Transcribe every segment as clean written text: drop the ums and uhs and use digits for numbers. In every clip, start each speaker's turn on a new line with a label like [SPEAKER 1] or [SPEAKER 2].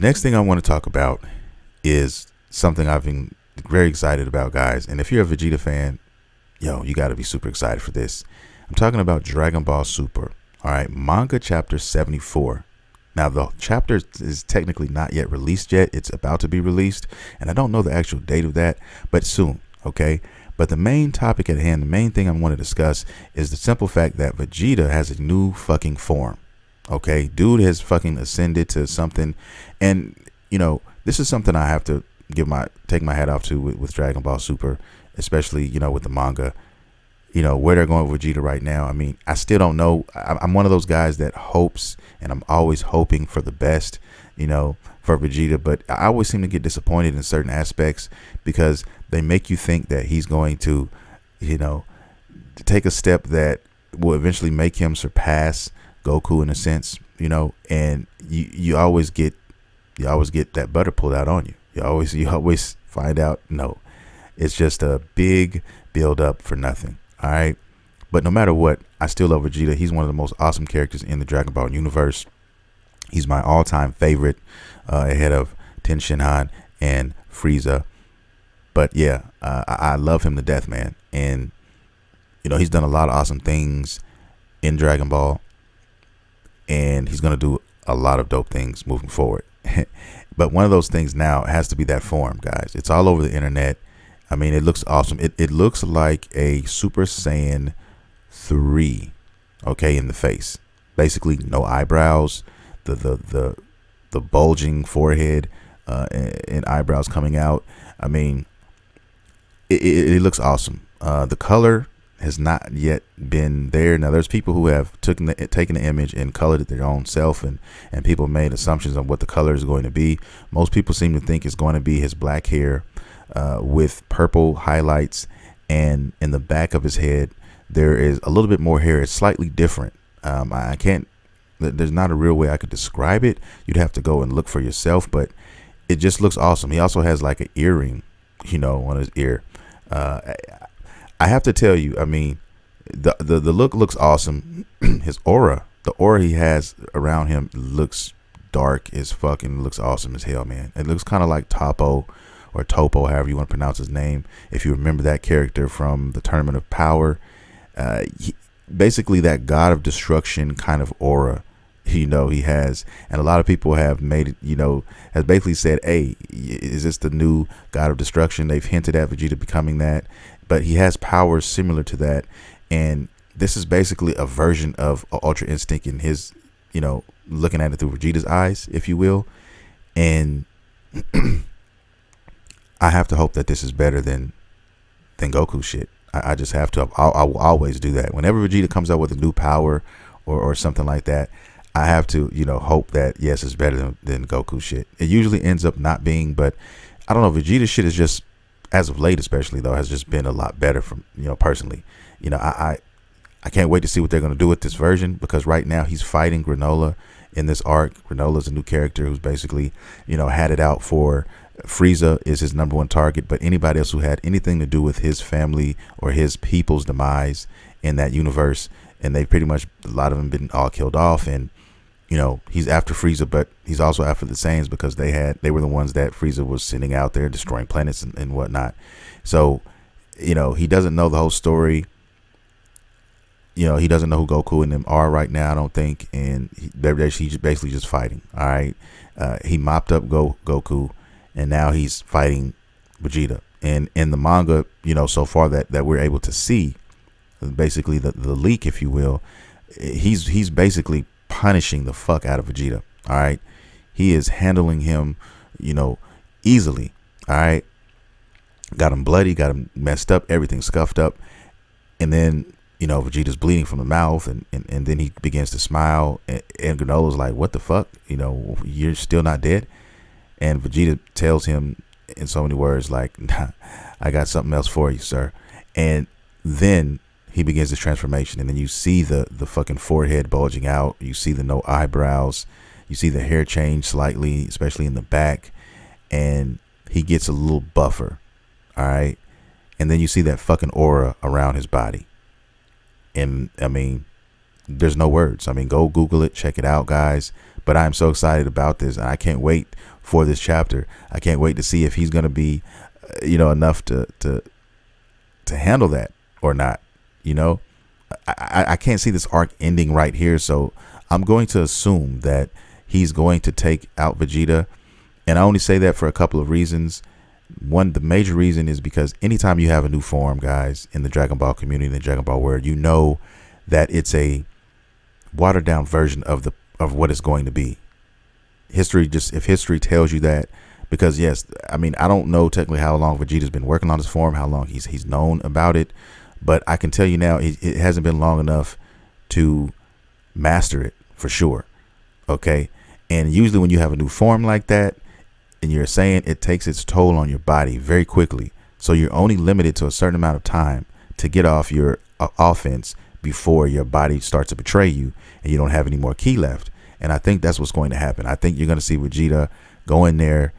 [SPEAKER 1] next thing I want to talk about is something I've been very excited about, guys. And if you're a Vegeta fan, yo, you got to be super excited for this. I'm talking about Dragon Ball Super. All right, manga chapter 74. Now, the chapter is technically not yet released yet. It's about to be released, and I don't know the actual date of that, but soon, okay? But the main topic at hand, the main thing I want to discuss is the simple fact that Vegeta has a new fucking form, okay? Dude has fucking ascended to something, and, you know, this is something I have to take my hat off to with Dragon Ball Super, especially, you know, with the manga. You know, where they're going with Vegeta right now. I mean, I still don't know. I'm one of those guys that hopes, and I'm always hoping for the best, you know, for Vegeta. But I always seem to get disappointed in certain aspects because they make you think that he's going to, you know, take a step that will eventually make him surpass Goku in a sense, you know, and you always get that butter pulled out on you. You always find out, no, it's just a big build up for nothing. All right, but no matter what, I still love Vegeta. He's one of the most awesome characters in the Dragon Ball universe. He's my all-time favorite, ahead of Ten Shinhan and Frieza. But yeah, I love him to death, man. And you know, he's done a lot of awesome things in Dragon Ball, and he's gonna do a lot of dope things moving forward. But one of those things now has to be that form, guys. It's all over the internet. I mean, it looks awesome. It looks like a Super Saiyan 3, okay, in the face. Basically, no eyebrows, the bulging forehead, and eyebrows coming out. I mean, it looks awesome. The color has not yet been there. Now, there's people who have taken the image and colored it their own self, and people made assumptions on what the color is going to be. Most people seem to think it's going to be his black hair, with purple highlights, and in the back of his head there is a little bit more hair. It's slightly different. There's not a real way I could describe it. You'd have to go and look for yourself, but it just looks awesome. He also has like an earring, you know, on his ear. I have to tell you, I mean, the look looks awesome. His aura, the aura he has around him looks dark as fucking, looks awesome as hell, man. It looks kind of like Topo, or Topo, however you want to pronounce his name. If you remember that character from the Tournament of Power, basically that god of destruction kind of aura, you know, he has. And a lot of people have made it, you know, has basically said, hey, is this the new god of destruction? They've hinted at Vegeta becoming that, but he has powers similar to that. And this is basically a version of Ultra Instinct in his, you know, looking at it through Vegeta's eyes, if you will. And I have to hope that this is better than Goku shit. I just have to. I will always do that. Whenever Vegeta comes out with a new power or something like that, I have to, you know, hope that, yes, it's better than Goku shit. It usually ends up not being, but I don't know. Vegeta shit is just, as of late especially, though, has just been a lot better from, you know, personally. You know, I can't wait to see what they're going to do with this version, because right now he's fighting Granola in this arc. Granola's a new character who's basically, you know, had it out for Frieza is his #1 target, but anybody else who had anything to do with his family or his people's demise in that universe, and they pretty much, a lot of them been all killed off. And you know, he's after Frieza, but he's also after the Saiyans, because they were the ones that Frieza was sending out there destroying planets and whatnot. So, you know, he doesn't know the whole story. You know, he doesn't know who Goku and them are right now, I don't think, and he's basically just fighting. All right, he mopped up Goku, and now he's fighting Vegeta. And in the manga, you know, so far that we're able to see, basically the leak, if you will, he's basically punishing the fuck out of Vegeta. All right, he is handling him, you know, easily. All right, got him bloody, got him messed up, everything scuffed up, and then, you know, Vegeta's bleeding from the mouth, and then he begins to smile, and Granola's like, what the fuck, you know, you're still not dead? And Vegeta tells him in so many words, like, nah, I got something else for you, sir. And then he begins this transformation, and then you see the fucking forehead bulging out. You see the no eyebrows. You see the hair change slightly, especially in the back. And he gets a little buffer, all right? And then you see that fucking aura around his body. And, I mean, there's no words. I mean, go Google it, check it out, guys. But I'm so excited about this, and I can't wait for this chapter. I can't wait to see if he's going to be, enough to handle that or not. I can't see this arc ending right here, so I'm going to assume that he's going to take out Vegeta, and I only say that for a couple of reasons. One, the major reason is because anytime you have a new form, guys, in the Dragon Ball community, in the Dragon Ball world, you know that it's a watered down version of what it's going to be. If history tells you that, because yes, I mean, I don't know technically how long Vegeta's been working on this form, how long he's known about it, but I can tell you now, it hasn't been long enough to master it for sure. Okay, and usually when you have a new form like that, and you're saying it takes its toll on your body very quickly, so you're only limited to a certain amount of time to get off your offense before your body starts to betray you and you don't have any more ki left. And I think that's what's going to happen. I think you're going to see Vegeta go in there,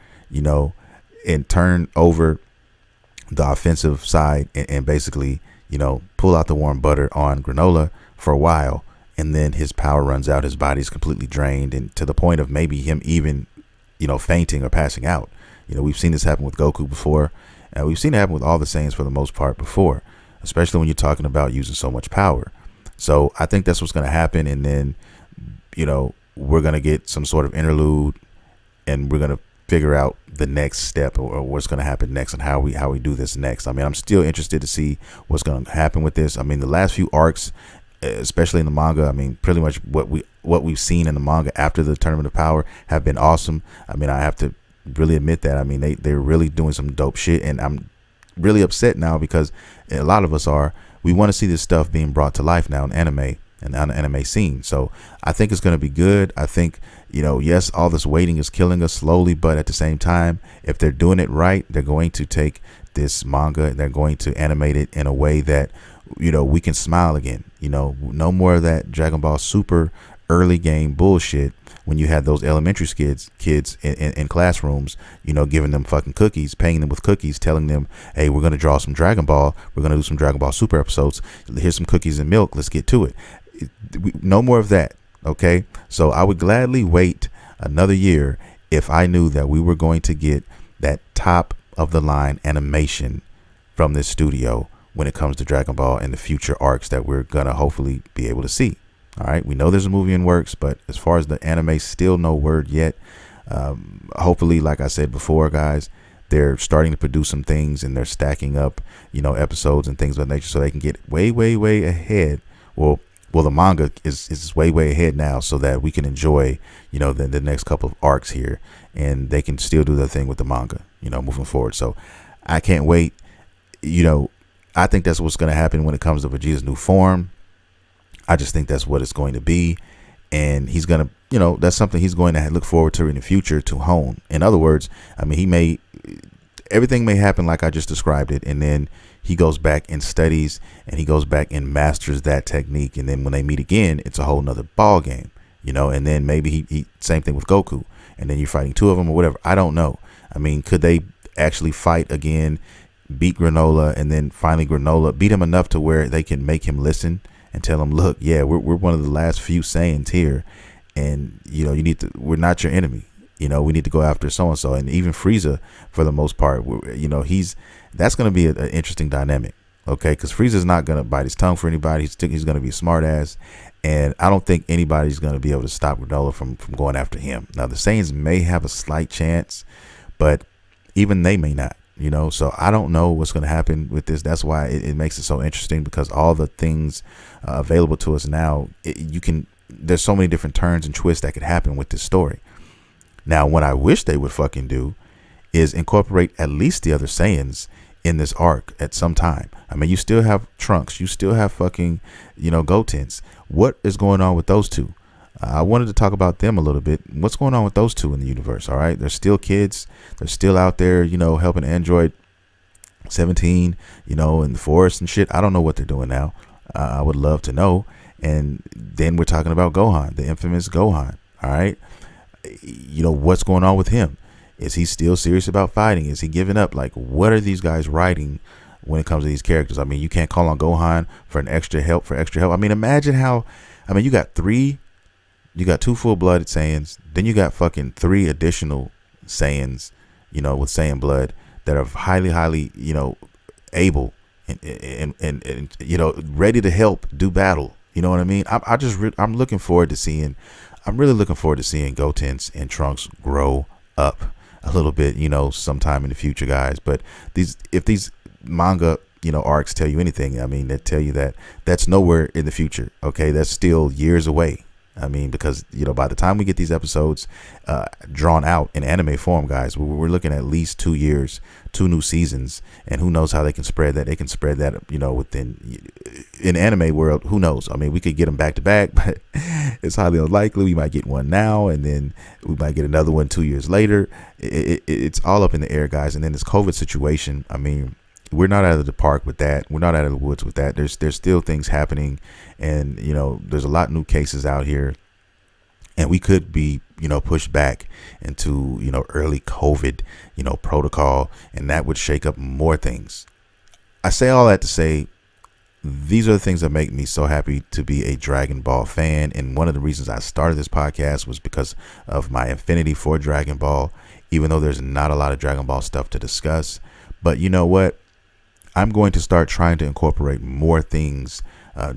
[SPEAKER 1] and turn over the offensive side and basically, pull out the warm butter on Granola for a while, and then his power runs out, his body's completely drained, and to the point of maybe him even fainting or passing out. We've seen this happen with Goku before, and we've seen it happen with all the Saiyans for the most part before, especially when you're talking about using so much power. So I think that's what's going to happen, and then we're going to get some sort of interlude, and we're going to figure out the next step, or what's going to happen next, and how we do this next. I mean, I'm still interested to see what's going to happen with this. I mean, the last few arcs, especially in the manga, I mean, pretty much what we've seen in the manga after the Tournament of Power have been awesome. I mean, I have to really admit that. I mean, they're really doing some dope shit, and I'm really upset now because a lot of us we want to see this stuff being brought to life now in anime and on the anime scene. So I think it's going to be good. I think, yes, all this waiting is killing us slowly, but at the same time, if they're doing it right, they're going to take this manga and they're going to animate it in a way that we can smile again. No more of that Dragon Ball Super early game bullshit when you had those elementary kids in classrooms, giving them fucking cookies, paying them with cookies, telling them, hey, we're going to draw some Dragon Ball. We're going to do some Dragon Ball Super episodes. Here's some cookies and milk. Let's get to it. No more of that. Okay. So I would gladly wait another year if I knew that we were going to get that top of the line animation from this studio when it comes to Dragon Ball and the future arcs that we're going to hopefully be able to see. All right. We know there's a movie in works, but as far as the anime, still no word yet. Hopefully, like I said before, guys, they're starting to produce some things and they're stacking up, episodes and things of that nature so they can get way, way, way ahead. Well, the manga is way, way ahead now so that we can enjoy, the next couple of arcs here, and they can still do their thing with the manga, moving forward. So I can't wait. I think that's what's going to happen when it comes to Vegeta's new form. I just think that's what it's going to be. And he's going to, that's something he's going to look forward to in the future to hone. In other words, I mean, everything may happen like I just described it. And then he goes back and studies and he goes back and masters that technique. And then when they meet again, it's a whole nother ball game, and then maybe he same thing with Goku. And then you're fighting two of them or whatever. I don't know. I mean, could they actually fight again, beat Granola, and then finally Granola beat him enough to where they can make him listen and tell him, look, yeah, we're one of the last few Saiyans here, and we're not your enemy. We need to go after so and so, and even Frieza for the most part. That's going to be an interesting dynamic, okay? Because Frieza's not going to bite his tongue for anybody. He's going to be a smart ass, and I don't think anybody's going to be able to stop Granola from going after him. Now the Saiyans may have a slight chance, but even they may not. So I don't know what's going to happen with this. That's why it makes it so interesting, because all the things available to us now, there's so many different turns and twists that could happen with this story. Now, what I wish they would fucking do is incorporate at least the other Saiyans in this arc at some time. I mean, you still have Trunks, you still have fucking, Gotens. What is going on with those two? I wanted to talk about them a little bit. What's going on with those two in the universe? All right. They're still kids. They're still out there, helping Android 17, in the forest and shit. I don't know what they're doing now. I would love to know. And then we're talking about Gohan, the infamous Gohan. All right. What's going on with him? Is he still serious about fighting? Is he giving up? Like, what are these guys writing when it comes to these characters? I mean, you can't call on Gohan for extra help. I mean, imagine you got three You got 2 full-blooded Saiyans. Then you got fucking 3 additional Saiyans, with Saiyan blood that are highly, able and ready to help do battle. You know what I mean? I'm looking forward to seeing. I'm really looking forward to seeing Gotenks and Trunks grow up a little bit, sometime in the future, guys. But if these manga, arcs tell you anything, I mean, they tell you that that's nowhere in the future. Okay, that's still years away. I mean, because by the time we get these episodes drawn out in anime form, guys, we're looking at least 2 years, 2 new seasons, and who knows how they can spread that. They can spread that, within in anime world. Who knows? I mean, we could get them back to back, but it's highly unlikely. We might get one now, and then we might get another one 2 years later. It's all up in the air, guys. And then this COVID situation. I mean, we're not out of the park with that. We're not out of the woods with that. There's still things happening, and there's a lot of new cases out here, and we could be pushed back into early COVID protocol, and that would shake up more things. I say all that to say these are the things that make me so happy to be a Dragon Ball fan, and one of the reasons I started this podcast was because of my affinity for Dragon Ball, even though there's not a lot of Dragon Ball stuff to discuss. But you know what? I'm going to start trying to incorporate more things,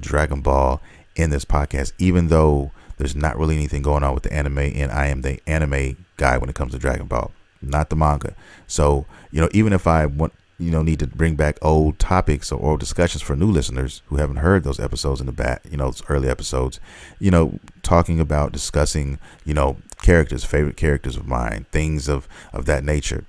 [SPEAKER 1] Dragon Ball, in this podcast, even though there's not really anything going on with the anime, and I am the anime guy when it comes to Dragon Ball, not the manga. So, even if I want, need to bring back old topics or old discussions for new listeners who haven't heard those episodes in the back, those early episodes, talking about discussing, characters, favorite characters of mine, things of that nature.